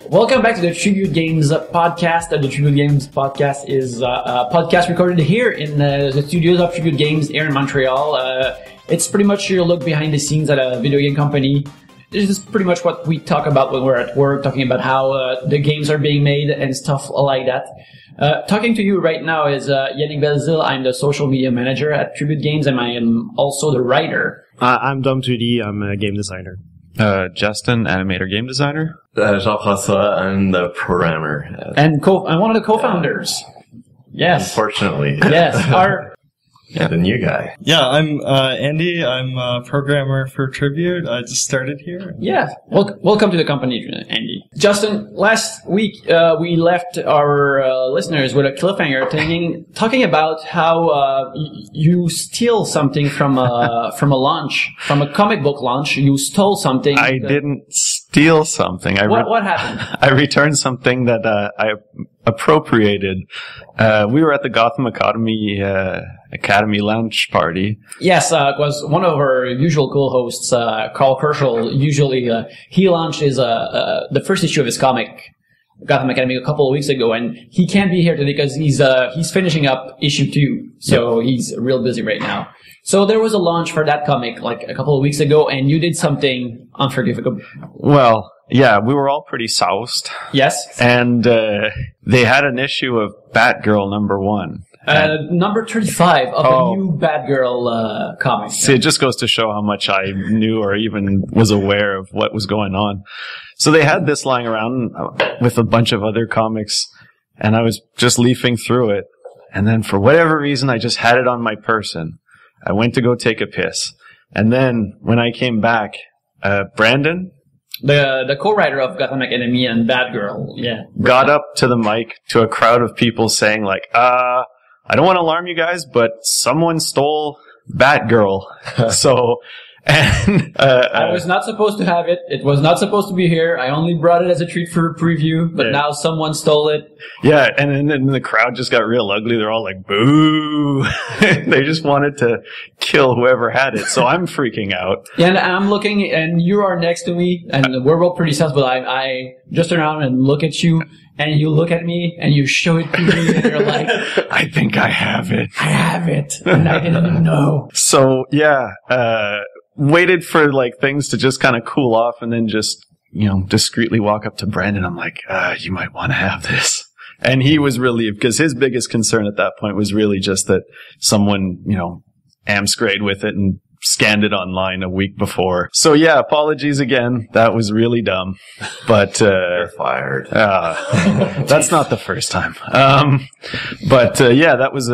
Welcome back to the Tribute Games podcast. The Tribute Games podcast is a podcast recorded here in the studios of Tribute Games here in Montreal. It's pretty much your look behind the scenes at a video game company. This is pretty much what we talk about when we're at work, talking about how the games are being made and stuff like that. Talking to you right now is Yannick Belzil. I'm the social media manager at Tribute Games, and I am also the writer. I'm Dom Tudi. I'm a game designer. Justin, animator, game designer. Jean-François, I'm the programmer. And one of the co-founders. Yes. Unfortunately. Yes. The new guy. Yeah, I'm Andy. I'm a programmer for Tribute. I just started here. Yeah. Welcome to the company, Andy. Justin, last week we left our listeners with a cliffhanger talking about how you steal something from a launch, from a comic book launch. You stole something. I didn't steal something. What happened? I returned something that I appropriated. We were at the Gotham Academy launch party. Yes, it was one of our usual co-hosts, Carl Kerschel. Usually, he launched the first issue of his comic, Gotham Academy, a couple of weeks ago, and he can't be here today because he's finishing up issue 2, so he's real busy right now. So there was a launch for that comic like a couple of weeks ago, and you did something unforgivable. Well, yeah, we were all pretty soused. Yes. And they had an issue of Batgirl #1. Number 35 of a new Batgirl comic. See, it just goes to show how much I knew or even was aware of what was going on. So they had this lying around with a bunch of other comics, and I was just leafing through it. And then for whatever reason, I just had it on my person. I went to go take a piss. And then when I came back, Brandon, the co-writer of Gotham Academy and Batgirl, got up to the mic to a crowd of people saying like, I don't want to alarm you guys, but someone stole Batgirl. So, and I was not supposed to have it. It was not supposed to be here. I only brought it as a treat for a preview, but now someone stole it. Yeah, and then the crowd just got real ugly. They're all like, boo. They just wanted to kill whoever had it. So I'm freaking out. Yeah, and I'm looking, and you are next to me, and we're both pretty sus, but I just turn around and look at you. And you look at me, and you show it to me, and you're like, I think I have it. I have it. And I didn't even know. So, yeah, waited for, like, things to just kind of cool off, and then just, discreetly walk up to Brandon. I'm like, you might want to have this. And he was relieved, because his biggest concern at that point was really just that someone, amscrayed with it and scanned it online a week before. So yeah, apologies again. That was really dumb. But you're fired. That's not the first time. But yeah, that was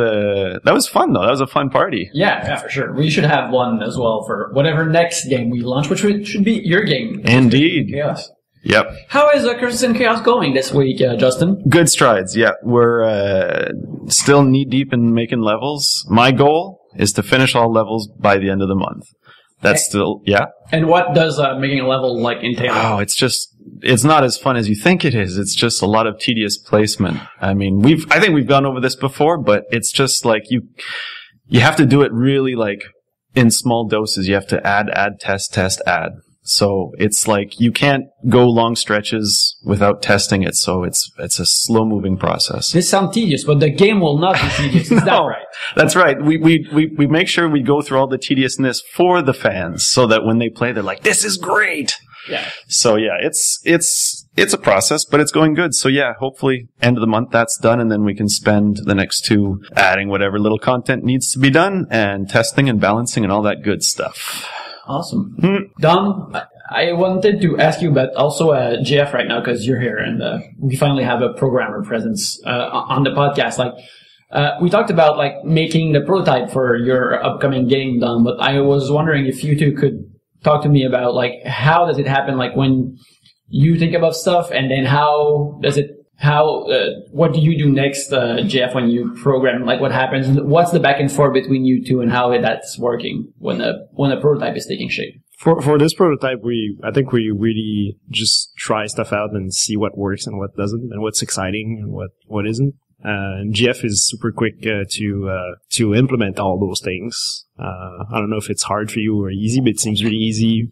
fun though. That was a fun party. Yeah, for sure. We should have one as well for whatever next game we launch, which should be your game. Indeed. Yes. Yep. How is Crisis and Chaos going this week, Justin? Good strides. Yeah, we're still knee deep in making levels. My goal is to finish all levels by the end of the month. That's still, yeah. And what does making a level entail? Oh, it's not as fun as you think it is. It's just a lot of tedious placement. I mean, I think we've gone over this before, but it's just like you have to do it really like in small doses. You have to add, test, add. So it's like you can't go long stretches without testing it. So it's a slow moving process. This sounds tedious, but the game will not be tedious. Is that right? That's right. We make sure we go through all the tediousness for the fans so that when they play, they're like, this is great. Yeah. So yeah, it's a process, but it's going good. So yeah, hopefully end of the month that's done, and then we can spend the next 2 adding whatever little content needs to be done and testing and balancing and all that good stuff. Awesome. Dom, I wanted to ask you about also JF right now because you're here and we finally have a programmer presence on the podcast. We talked about making the prototype for your upcoming game, Dom, but I was wondering if you two could talk to me about how does it happen, when you think about stuff, and then what do you do next, Jeff, when you program? What happens? What's the back and forth between you two, and how that's working when a prototype is taking shape? For this prototype, I think we really just try stuff out and see what works and what doesn't, and what's exciting and what isn't. And Jeff is super quick to implement all those things. I don't know if it's hard for you or easy, but it seems really easy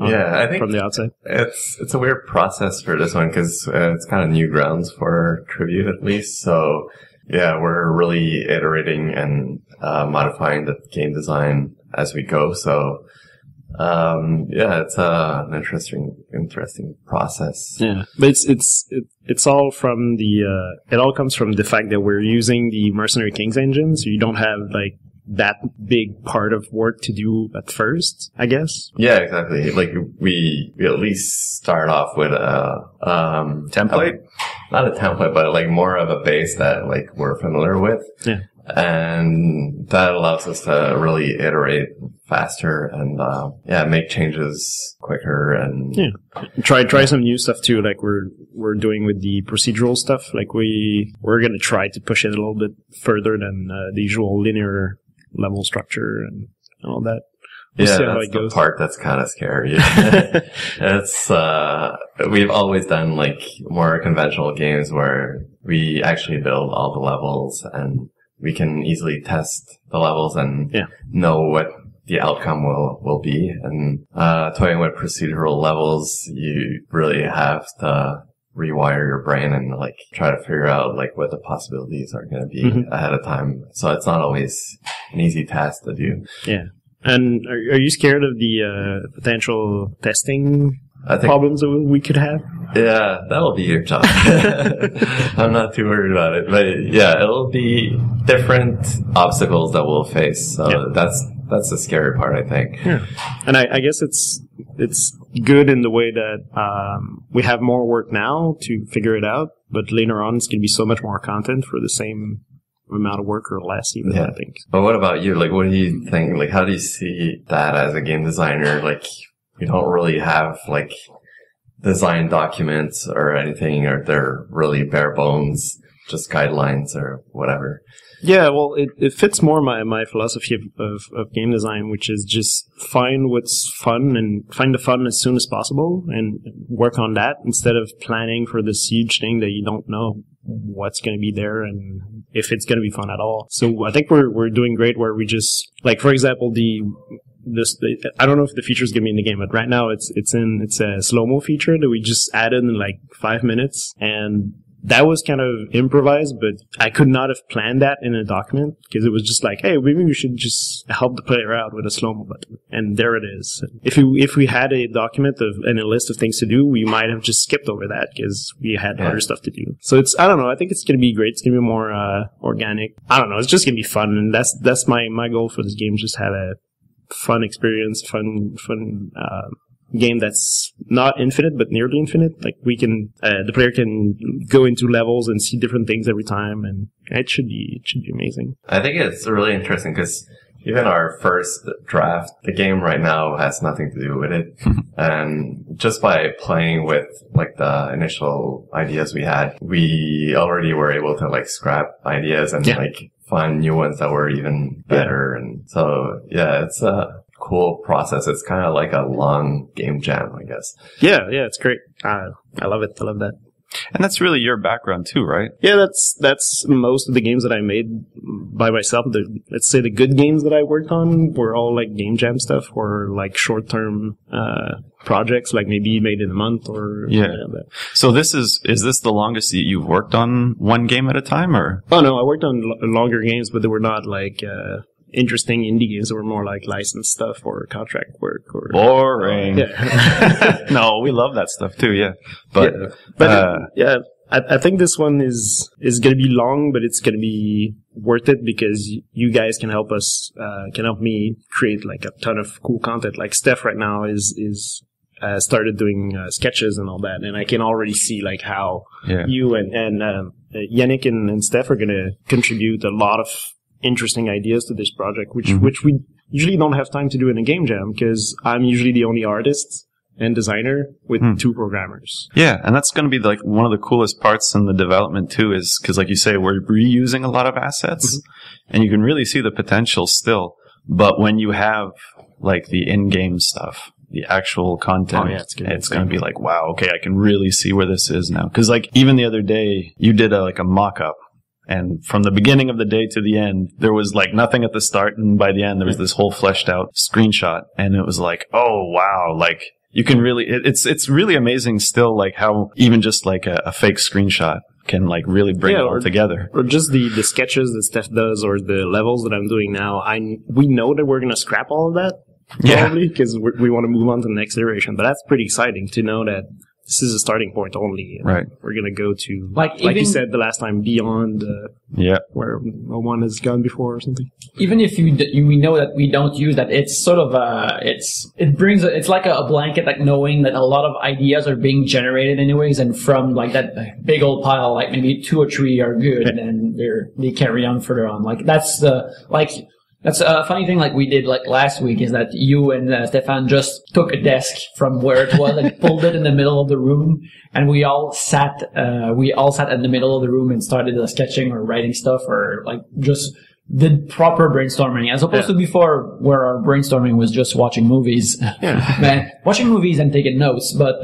Yeah, I think from the outside. it's a weird process for this one because it's kind of new grounds for Tribute at least. So yeah, we're really iterating and modifying the game design as we go. So yeah, it's an interesting process. Yeah, but it's all from the it all comes from the fact that we're using the Mercenary Kings engine, so you don't have like that big part of work to do at first, I guess. Yeah, exactly. Like we at least start off with a Template? not a template, but like more of a base that like we're familiar with. Yeah. And that allows us to really iterate faster and make changes quicker and Try some new stuff too, like we're doing with the procedural stuff. Like we're gonna try to push it a little bit further than the usual linear level structure and all that. We'll see how that's it goes. the part that's kind of scary. It's we've always done like more conventional games where we actually build all the levels and we can easily test the levels and know what the outcome will be. And toying with procedural levels, you really have to rewire your brain and like try to figure out like what the possibilities are going to be ahead of time. So it's not always an easy task to do. Yeah. And are you scared of the potential testing problems that we could have? Yeah, that'll be your job. I'm not too worried about it. But yeah, it'll be different obstacles that we'll face. So that's the scary part, I think. Yeah. And I guess it's good in the way that we have more work now to figure it out, but later on it's going to be so much more content for the same amount of work or less even, I think. But what about you? Like, what do you think? Like, how do you see that as a game designer? Like, you don't really have, like, design documents or anything, or they're really bare bones, just guidelines or whatever. Yeah, well, it fits more my philosophy of game design, which is just find what's fun and find the fun as soon as possible and work on that instead of planning for this huge thing that you don't know what's going to be there and if it's going to be fun at all. So I think we're doing great where we just, like, for example, I don't know if the feature is going to be in the game, but right now it's a slow-mo feature that we just added in like 5 minutes, and that was kind of improvised, but I could not have planned that in a document because it was just like, hey, maybe we should just help the player out with a slow-mo button. And there it is. If we had a document and a list of things to do, we might have just skipped over that because we had other stuff to do. So I don't know. I think it's going to be great. It's going to be more organic. I don't know. It's just going to be fun. And that's my goal for this game. Just have a fun experience, fun game that's not infinite but nearly infinite. Like we can, the player can go into levels and see different things every time, and it should be amazing. I think it's really interesting because even our first draft, the game right now has nothing to do with it, and just by playing with like the initial ideas we had, we already were able to like scrap ideas and like find new ones that were even better. And so it's a cool process. It's kind of like a long game jam, I guess. Yeah, it's great. I love it. I love that. And that's really your background too, right? Yeah, that's most of the games that I made by myself. Let's say the good games that I worked on were all like game jam stuff or like short-term projects, like maybe made in a month or something like that. So is this the longest that you've worked on one game at a time, or? Oh no, I worked on longer games, but they were not like interesting indie games. That were more like licensed stuff or contract work or boring. No, we love that stuff too. Yeah, I think this one is going to be long, but it's going to be worth it because you guys can help us, can help me create like a ton of cool content. Like Steph right now is started doing sketches and all that, and I can already see like how you and Yannick and Steph are going to contribute a lot of interesting ideas to this project, which we usually don't have time to do in a game jam because I'm usually the only artist and designer with two programmers. Yeah, and that's going to be like one of the coolest parts in the development too, is because like you say, we're reusing a lot of assets and you can really see the potential still. But when you have like the in-game stuff, the actual content, it's going to be like, wow, okay, I can really see where this is now. Because like even the other day, you did a mock-up And from the beginning of the day to the end, there was like nothing at the start. And by the end, there was this whole fleshed out screenshot. And it was like, oh, wow. Like you can really, it's really amazing still, like how even just like a fake screenshot can like really bring it all together. Or just the sketches that Steph does or the levels that I'm doing now. We know that we're going to scrap all of that. Probably because we want to move on to the next iteration. But that's pretty exciting to know that this is a starting point only. Right. We're going to go to, like you said the last time, beyond where no one has gone before or something. Even if we know that we don't use that, it's sort of it's like a blanket, like knowing that a lot of ideas are being generated anyways, and from like that big old pile, like maybe 2 or 3 are good, and they carry on further on. Like that's That's a funny thing like we did like last week is that you and Stefan just took a desk from where it was and pulled it in the middle of the room, and we all sat in the middle of the room and started sketching or writing stuff or like just did proper brainstorming as opposed to before where our brainstorming was just watching movies. Watching movies and taking notes, but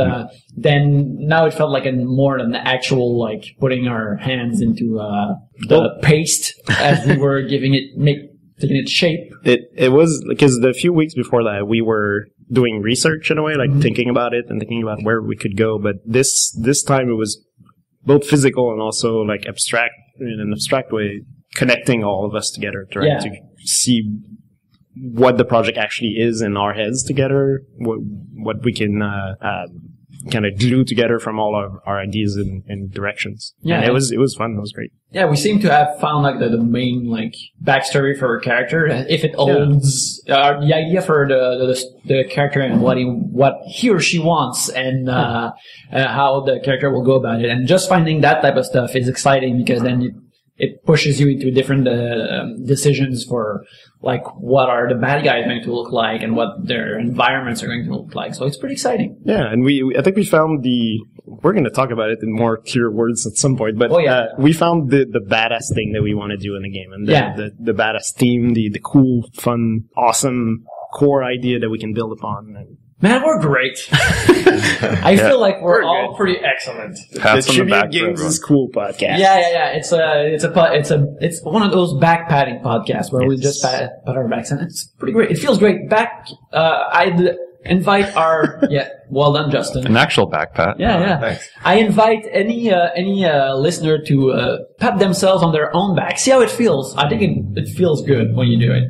then now it felt like more than the actual like putting our hands into the paste as we were taking its shape. It was because the few weeks before that we were doing research in a way, like thinking about it and thinking about where we could go. But this time it was both physical and also like abstract in an abstract way, connecting all of us together, trying to see what the project actually is in our heads together, what we can kind of glue together from all of our ideas and directions. Yeah, and it was fun. It was great. Yeah, we seem to have found like the main like backstory for our character. If it holds the idea for the character and what he or she wants, and how the character will go about it, and just finding that type of stuff is exciting because then it pushes you into different decisions for like what are the bad guys going to look like and what their environments are going to look like. So it's pretty exciting. Yeah, and I think we found we're going to talk about it in more clear words at some point, but we found the badass thing that we want to do in the game, and the badass theme, the cool, fun, awesome core idea that we can build upon. And man, we're great. I feel like we're all good. Pretty excellent. Pats the on the back Tribute Games is cool podcast. Yeah. It's one of those back patting podcasts where we just pat our backs, and it's pretty great. It feels great. I'd invite our well done, Justin. An actual back pat. Yeah. Thanks. I invite any listener to pat themselves on their own back. See how it feels. I think it feels good when you do it.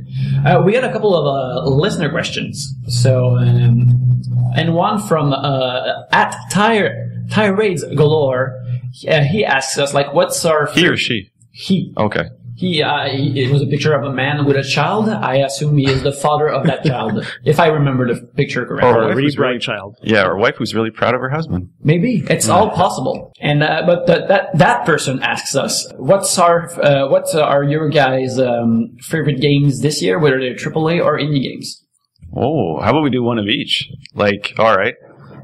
We got a couple of listener questions. So, and one from at Tirades Galore. He asks us like, "What's our he or she? He. Okay. It was a picture of a man with a child. I assume he is the father of that child, if I remember the picture correctly. Or a really child. Yeah, or a wife who's really proud of her husband. Maybe it's all possible. And but that person asks us, what are your guys' favorite games this year, whether they're AAA or indie games? Oh, how about we do one of each? Like, all right.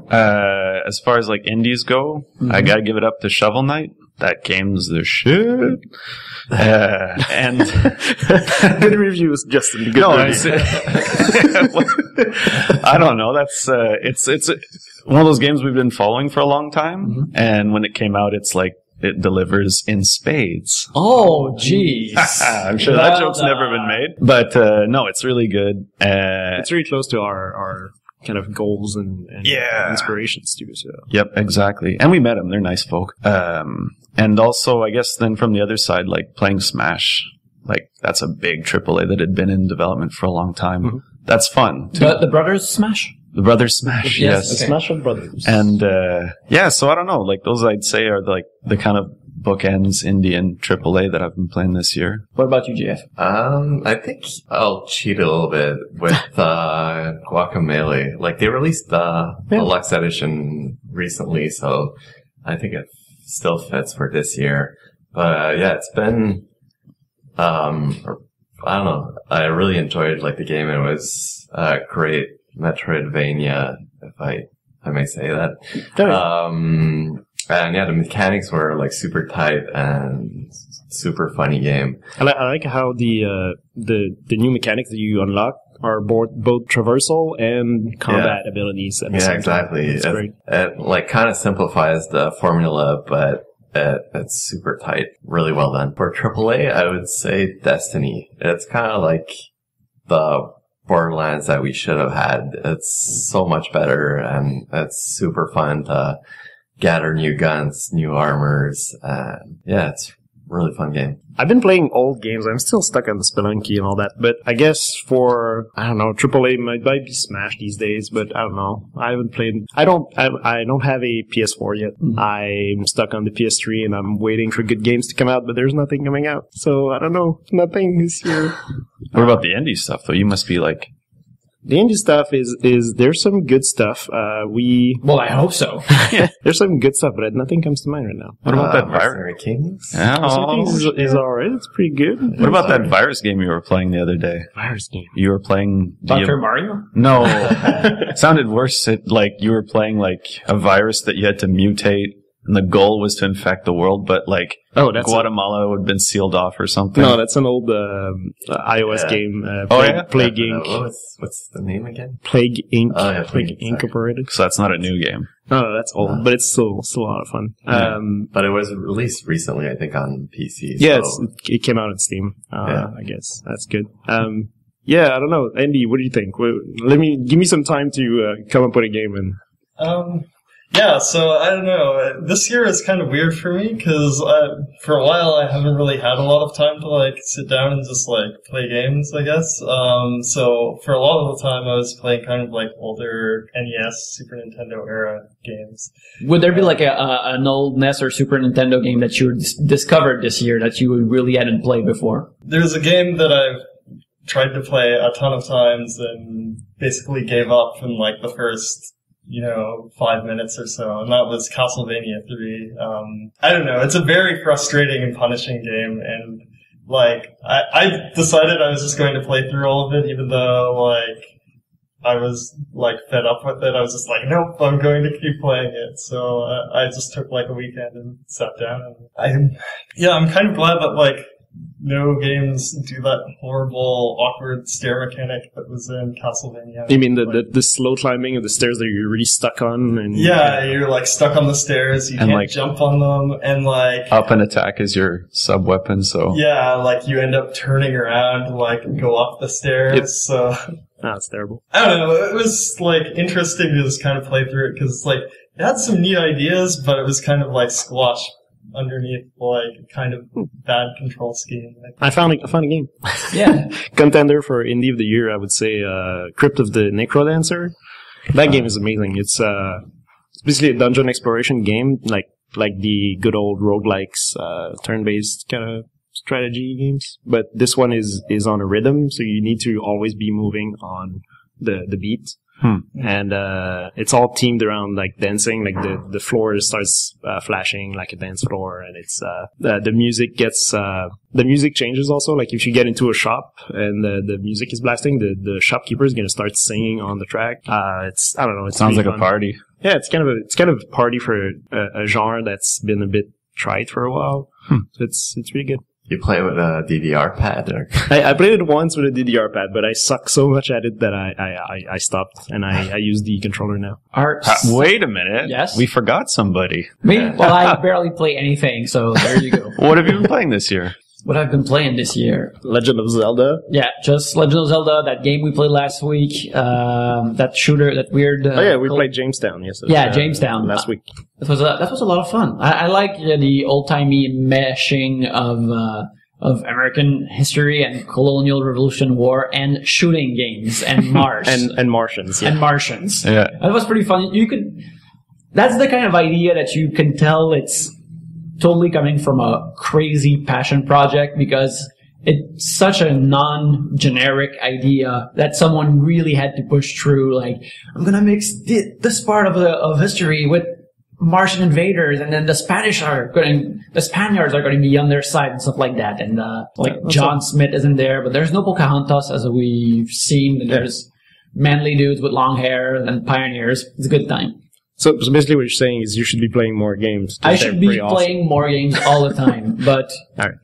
As far as like indies go, I gotta give it up to Shovel Knight. That game's the shit. And good reviews, Justin. Good reviews. I don't know. That's it's one of those games we've been following for a long time, and when it came out, it's like it delivers in spades. Oh, jeez. I'm sure that joke's never been made, but no, it's really good. It's really close to our kind of goals and inspirations too. So. Yep, exactly. And we met them. They're nice folk. And also, I guess then from the other side, like playing Smash, like that's a big AAA that had been in development for a long time. That's fun. Too. The Brothers Smash? The Brothers Smash, yes. Okay. Smash of Brothers. And, so I don't know, like those I'd say are like the kind of bookends Indian AAA that I've been playing this year. What about you, GF? I think I'll cheat a little bit with Guacamelee. Like they released the Deluxe Edition recently, so I think it still fits for this year. But it's been I don't know. I really enjoyed like the game. It was a great Metroidvania, if I may say that. And the mechanics were like super tight and super funny game. I like how the new mechanics that you unlock are both traversal and combat abilities at the same exactly. time. It's great. It like kind of simplifies the formula, but It's super tight, really well done. For AAA, I would say Destiny. It's kind of like the Borderlands that we should have had. It's so much better, and it's super fun to gather new guns, new armors, and yeah, it's a really fun game. I've been playing old games. I'm still stuck on the Spelunky and all that, but I guess for, I don't know, AAA might be Smash these days, but I don't know. I haven't played, I don't have a PS4 yet. I'm stuck on the PS3 and I'm waiting for good games to come out, but there's nothing coming out. So I don't know. Nothing this year. What about the indie stuff though? You must be like, the indie stuff is there's some good stuff. Well, I hope so. There's some good stuff, but nothing comes to mind right now. what about that virus? Mercenary Kings? Is alright. It's pretty good. What about that virus game you were playing the other day? Virus game? You were playing Dr. Mario? No, it sounded worse. Like you were playing like a virus that you had to mutate, and the goal was to infect the world, but like Guatemala would have been sealed off or something. No, that's an old iOS game. Plague Inc. What's the name again? Plague Inc. Oh, yeah, Plague Incorporated. So that's not a new game. No, that's old, but it's still a lot of fun. But it was released recently, I think, on PC. Yeah, so. it came out on Steam. I guess that's good. Yeah, I don't know, Andy. What do you think? Give me some time to come up with a game and. Yeah, so I don't know. This year is kind of weird for me because for a while I haven't really had a lot of time to like sit down and just like play games, I guess. So for a lot of the time I was playing kind of like older NES, Super Nintendo era games. Would there be like an old NES or Super Nintendo game that you discovered this year that you really hadn't played before? There's a game that I've tried to play a ton of times and basically gave up in like the first 5 minutes or so, and that was Castlevania 3. I don't know, it's a very frustrating and punishing game, and like, I decided I was just going to play through all of it, even though like, I was like fed up with it. I was just like, nope, I'm going to keep playing it. So I just took like a weekend and sat down, and I'm kind of glad that like, no games do that horrible, awkward stair mechanic that was in Castlevania. You mean the slow climbing of the stairs that you're really stuck on? And you're like stuck on the stairs, you can't like, jump on them, and like... Up and attack is your sub-weapon, so... Yeah, like you end up turning around to like go up the stairs, so... That's terrible. I don't know, it was like interesting to just kind of play through it, because like, it had some neat ideas, but it was kind of like squashed underneath like kind of bad control scheme. I found a game. Yeah. Contender for Indie of the Year, I would say Crypt of the Necrodancer. That game is amazing. It's basically a dungeon exploration game, like the good old roguelikes, turn-based kind of strategy games. But this one is on a rhythm, so you need to always be moving on the beat. And it's all themed around like dancing, like the floor starts flashing like a dance floor, and it's the music changes also. Like if you get into a shop and the music is blasting, the shopkeeper is going to start singing on the track. I don't know, it sounds like fun. A party. Yeah, it's kind of a party for a genre that's been a bit tried for a while. So it's really good. You play with a DDR pad? Or? I played it once with a DDR pad, but I suck so much at it that I stopped, and I use the controller now. Wait a minute. Yes? We forgot somebody. Me? Well, I barely play anything, so there you go. What have you been playing this year? What I've been playing this year? Legend of Zelda. Yeah, just Legend of Zelda, that game we played last week, that shooter, that weird... we played Jamestown yesterday. Yeah, Jamestown. Last week. That was a lot of fun. I like the old-timey meshing of American history and colonial revolution war and shooting games and Mars. and Martians. Yeah. And Martians. Yeah. That was pretty fun. That's the kind of idea that you can tell it's totally coming from a crazy passion project, because it's such a non-generic idea that someone really had to push through. Like, I'm gonna mix this part of history with Martian invaders, and then the Spaniards are going to be on their side and stuff like that. And John Smith isn't there, but there's no Pocahontas as we've seen. And there's manly dudes with long hair and pioneers. It's a good time. So basically what you're saying is you should be playing more games. I should be playing more games all the time, but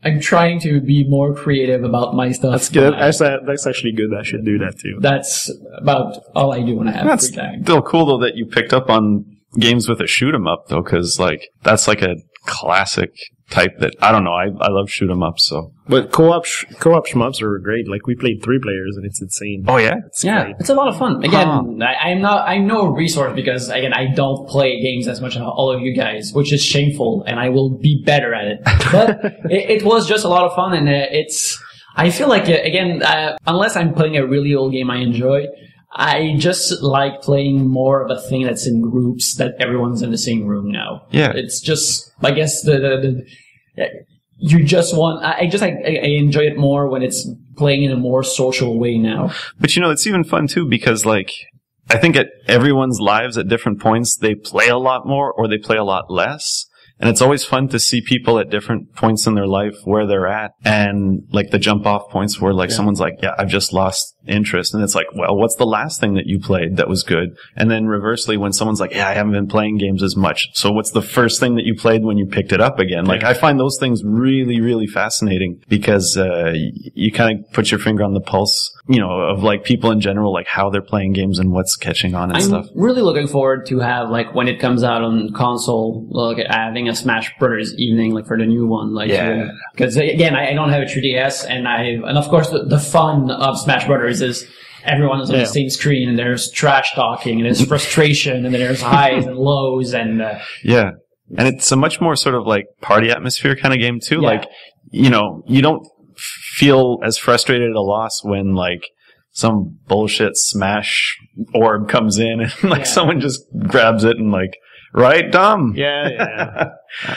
I'm trying to be more creative about my stuff. That's good. That's actually good. I should do that too. That's about all I do when I have free time. Still cool though that you picked up on games with a shoot 'em up though, because like that's like a classic type that, I don't know, I love shoot 'em up, so. But co-op shmups are great. Like, we played 3 players, and it's insane. Oh, yeah? It's Yeah, great. it's a lot of fun. Again, I'm no resource because, again, I don't play games as much as all of you guys, which is shameful, and I will be better at it. But it was just a lot of fun, and I feel like, again, unless I'm playing a really old game I enjoy, I just like playing more of a thing that's in groups that everyone's in the same room now. Yeah. It's just, I guess you just want, I enjoy it more when it's playing in a more social way now. But it's even fun too because like, I think at everyone's lives at different points, they play a lot more or they play a lot less. And it's always fun to see people at different points in their life where they're at and like the jump off points where like someone's like, yeah, I've just lost interest. And it's like, well, what's the last thing that you played that was good? And then reversely, when someone's like, yeah, I haven't been playing games as much. So what's the first thing that you played when you picked it up again? Like I find those things really, really fascinating because, you kind of put your finger on the pulse, of like people in general, like how they're playing games and what's catching on and stuff. I'm really looking forward to have like when it comes out on console, like having a Smash Brothers evening, like for the new one, like because again, I don't have a 3DS, and of course the fun of Smash Brothers is everyone is on the same screen, and there's trash talking, and there's frustration, and then there's highs and lows, and and it's a much more sort of like party atmosphere kind of game too. Yeah. Like you don't feel as frustrated at a loss when like some bullshit Smash orb comes in and like someone just grabs it and like, right, Dom? Yeah.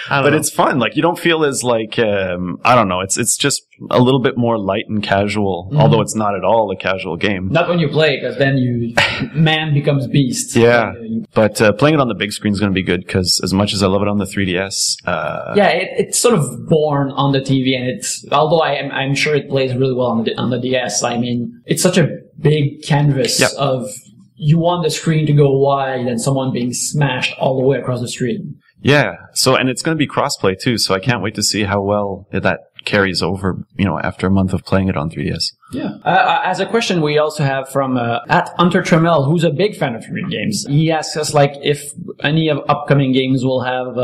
But it's fun. Like you don't feel as like, I don't know. It's just a little bit more light and casual, although it's not at all a casual game. not when you play, because then man becomes beast. Yeah. But playing it on the big screen is going to be good because as much as I love it on the 3DS, it's sort of born on the TV, and although I'm sure it plays really well on the DS. I mean, it's such a big canvas of you want the screen to go wide and someone being smashed all the way across the screen. Yeah. So, and it's going to be crossplay too. So I can't wait to see how well that carries over, after a month of playing it on 3DS. Yeah. As a question, we also have from at Hunter Trammell, who's a big fan of 3D games. He asks us like if any of upcoming games will have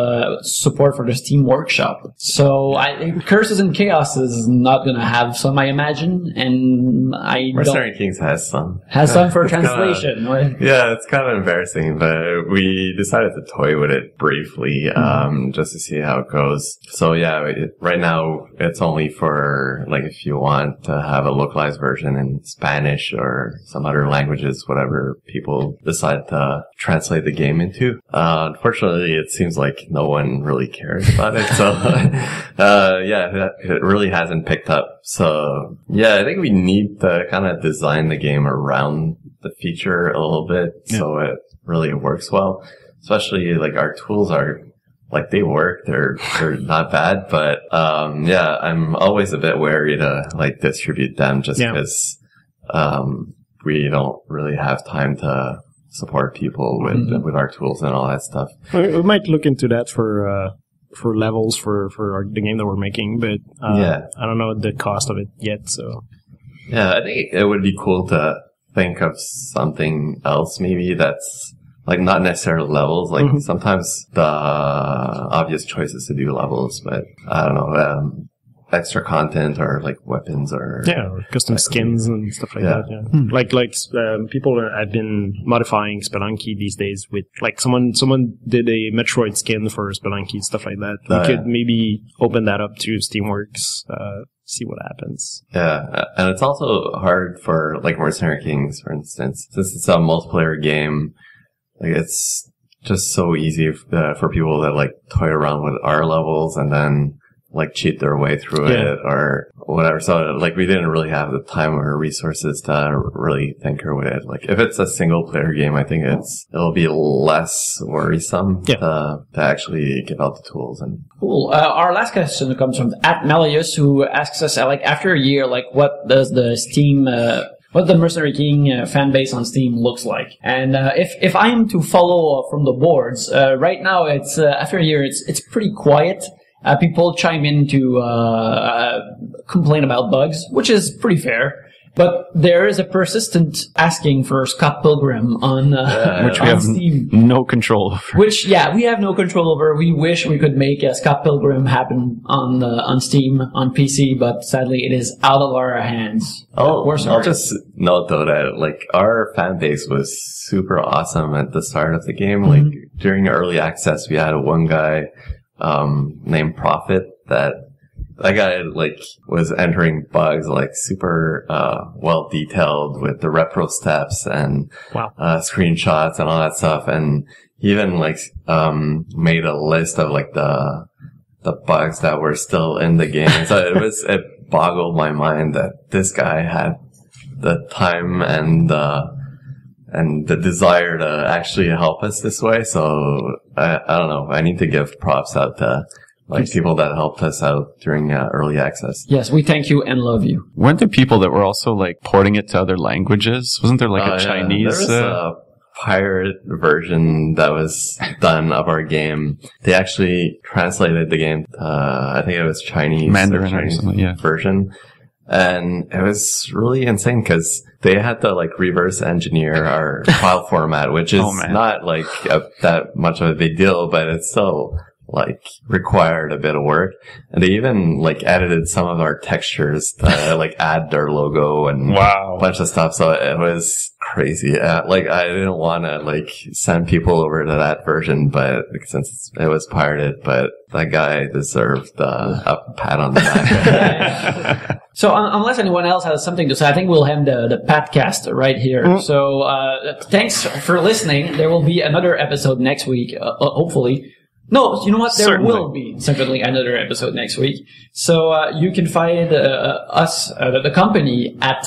support for the Steam Workshop. So I think Curses and Chaos is not going to have some, I imagine, and Mercenary Kings has some. Has some for translation. Yeah, it's kind of embarrassing, but we decided to toy with it briefly, just to see how it goes. So yeah, right now it's only for like if you want to have a localized version in Spanish or some other languages, whatever people decide to translate the game into. Unfortunately, it seems like no one really cares about it. So, it really hasn't picked up. So, I think we need to kind of design the game around the feature a little bit so it really works well. Especially like our tools are like they work, they're not bad, but I'm always a bit wary to like distribute them just because we don't really have time to support people with our tools and all that stuff. We might look into that for levels for the game that we're making, but I don't know the cost of it yet. So I think it would be cool to think of something else maybe that's like not necessarily levels. Like sometimes the obvious choice is to do levels, but I don't know, extra content or like weapons or or custom skins and stuff like that. Yeah. Like people have been modifying Spelunky these days with like someone did a Metroid skin for Spelunky, stuff like that. We could maybe open that up to Steamworks, see what happens. Yeah, and it's also hard for like Mercenary Kings, for instance, since it's a multiplayer game. Like it's just so easy for people that like toy around with our levels and then like cheat their way through it or whatever. So like we didn't really have the time or resources to really tinker with it. Like if it's a single player game, I think it'll be less worrisome to actually give out the tools. And cool. Our last question comes from @Melius, who asks us like after a year, like what does the Steam what the Mercenary King fan base on Steam looks like. And if I am to follow from the boards, right now it's after a year it's pretty quiet. People chime in to complain about bugs, which is pretty fair. But there is a persistent asking for Scott Pilgrim on Which we on have Steam. no control over. Which, yeah, we have no control over. We wish we could make Scott Pilgrim happen on Steam, on PC, but sadly it is out of our hands. We're sorry. I'll just note though that like our fan base was super awesome at the start of the game. Like during early access, we had one guy named Prophet that guy like was entering bugs like super well detailed with the repro steps and screenshots and all that stuff, and he even like made a list of like the bugs that were still in the game. So it boggled my mind that this guy had the time and the desire to actually help us this way. So I don't know. I need to give props out to like people that helped us out during early access. Yes, we thank you and love you. Weren't there people that were also like porting it to other languages? Wasn't there like a Chinese? There was a pirate version that was done of our game. They actually translated the game. I think it was Chinese Mandarin or something. Yeah. Version. And it was really insane because they had to like reverse engineer our file format, which is not like that much of a big deal, but it's still like required a bit of work. And they even like edited some of our textures to like add their logo and a bunch of stuff. So it was crazy. Like I didn't want to like send people over to that version, but since it was pirated, but that guy deserved a pat on the back. So unless anyone else has something to say, I think we'll end the podcast right here. So thanks for listening. There will be another episode next week, hopefully. No, you know what? There will be certainly another episode next week. So you can find us, the company, at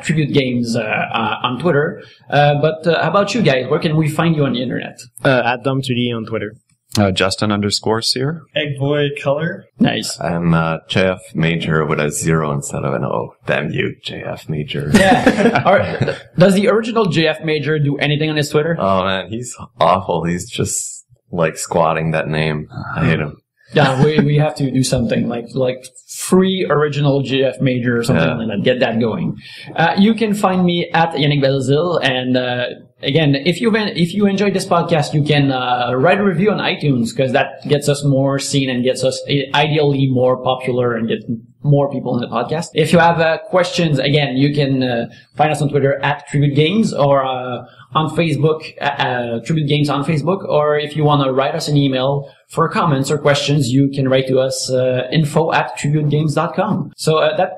Tribute Games on Twitter. But how about you guys? Where can we find you on the internet? At Dom2D on Twitter. Justin_Sear. Eggboy Color. Nice. I'm JF Major with a 0 instead of an O. Damn you, JF Major. Yeah. Does the original JF Major do anything on his Twitter? Oh man, he's awful. He's just like squatting that name. I hate him. Yeah, we have to do something like free original GF Major or something like that. Get that going. You can find me at Yannick Belzil, and again, if you enjoyed this podcast, you can write a review on iTunes because that gets us more seen and gets us ideally more popular and get more people in the podcast. If you have questions, again, you can find us on Twitter at Tribute Games or on Facebook, Tribute Games on Facebook, or if you want to write us an email for comments or questions, you can write to us info@tributegames.com. So that's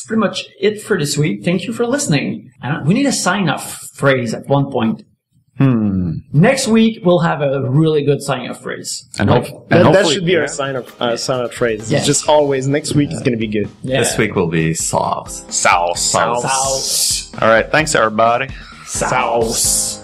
pretty much it for this week. Thank you for listening. We need a sign-off phrase at one point. Next week we'll have a really good sign-off phrase. And that should be our sign-up phrase. Yes. It's just always next week is going to be good. Yeah. This week will be sauce. Sauce. Sauce. All right. Thanks, everybody. Sauce.